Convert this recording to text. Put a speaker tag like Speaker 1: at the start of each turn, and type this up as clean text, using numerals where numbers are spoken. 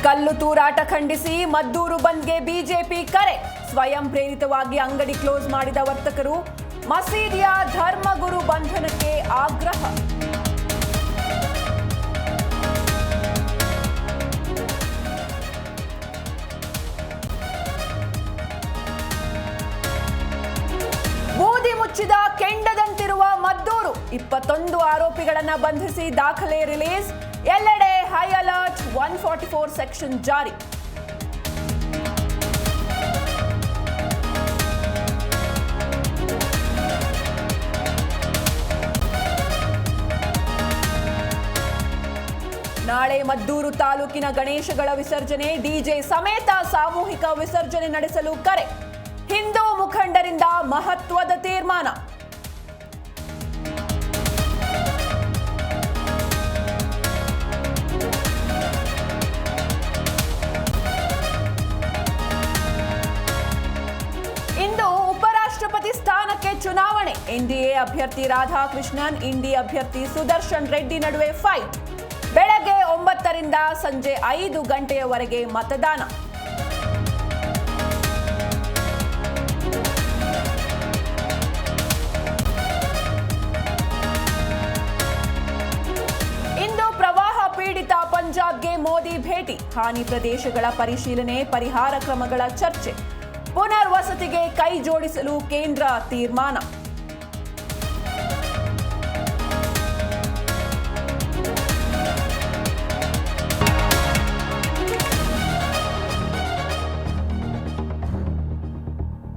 Speaker 1: ಕಲ್ಲು ತೂರಾಟ ಖಂಡಿಸಿ ಮದ್ದೂರು ಬಂದ್ಗೆ ಬಿಜೆಪಿ ಕರೆ. ಸ್ವಯಂ ಪ್ರೇರಿತವಾಗಿ ಅಂಗಡಿ ಕ್ಲೋಸ್ ಮಾಡಿದ ವರ್ತಕರು. ಮಸೀದಿಯ ಧರ್ಮಗುರು ಬಂಧನಕ್ಕೆ ಆಗ್ರಹ. ಬೂದಿ ಮುಚ್ಚಿದ ಕೆಂಡದಂತಿರುವ ಮದ್ದೂರು. 21 ಆರೋಪಿಗಳನ್ನು ಬಂಧಿಸಿ ದಾಖಲೆ ರಿಲೀಸ್. ಎಲ್ಲೆಡೆ ಹೈ ಅಲರ್ಟ್. 144 ಸೆಕ್ಷನ್ ಜಾರಿ. ನಾಳೆ ಮದ್ದೂರು ತಾಲೂಕಿನ ಗಣೇಶಗಳ ವಿಸರ್ಜನೆ. ಡಿಜೆ ಸಮೇತ ಸಾಮೂಹಿಕ ವಿಸರ್ಜನೆ ನಡೆಸಲು ಕರೆ. ಹಿಂದೂ ಮುಖಂಡರಿಂದ ಮಹತ್ವದ ತೀರ್ಮಾನ. ಇಂದು ಉಪರಾಷ್ಟ್ರಪತಿ ಸ್ಥಾನಕ್ಕೆ ಚುನಾವಣೆ. ಎನ್ಡಿಎ ಅಭ್ಯರ್ಥಿ ರಾಧಾಕೃಷ್ಣನ್, ಇಂಡಿ ಅಭ್ಯರ್ಥಿ ಸುದರ್ಶನ್ ರೆಡ್ಡಿ ನಡುವೆ ಫೈಟ್. ಬೆಳಗ್ಗೆ 9ರಿಂದ ಸಂಜೆ 5 ಗಂಟೆಯವರೆಗೆ ಮತದಾನ. ಇಂದು ಪ್ರವಾಹ ಪೀಡಿತ ಪಂಜಾಬ್ಗೆ ಮೋದಿ ಭೇಟಿ. ಹಾನಿ ಪ್ರದೇಶಗಳ ಪರಿಶೀಲನೆ, ಪರಿಹಾರ ಕ್ರಮಗಳ ಚರ್ಚೆ. ಪುನರ್ವಸತಿಗೆ ಕೈ ಜೋಡಿಸಲು ಕೇಂದ್ರ ತೀರ್ಮಾನ.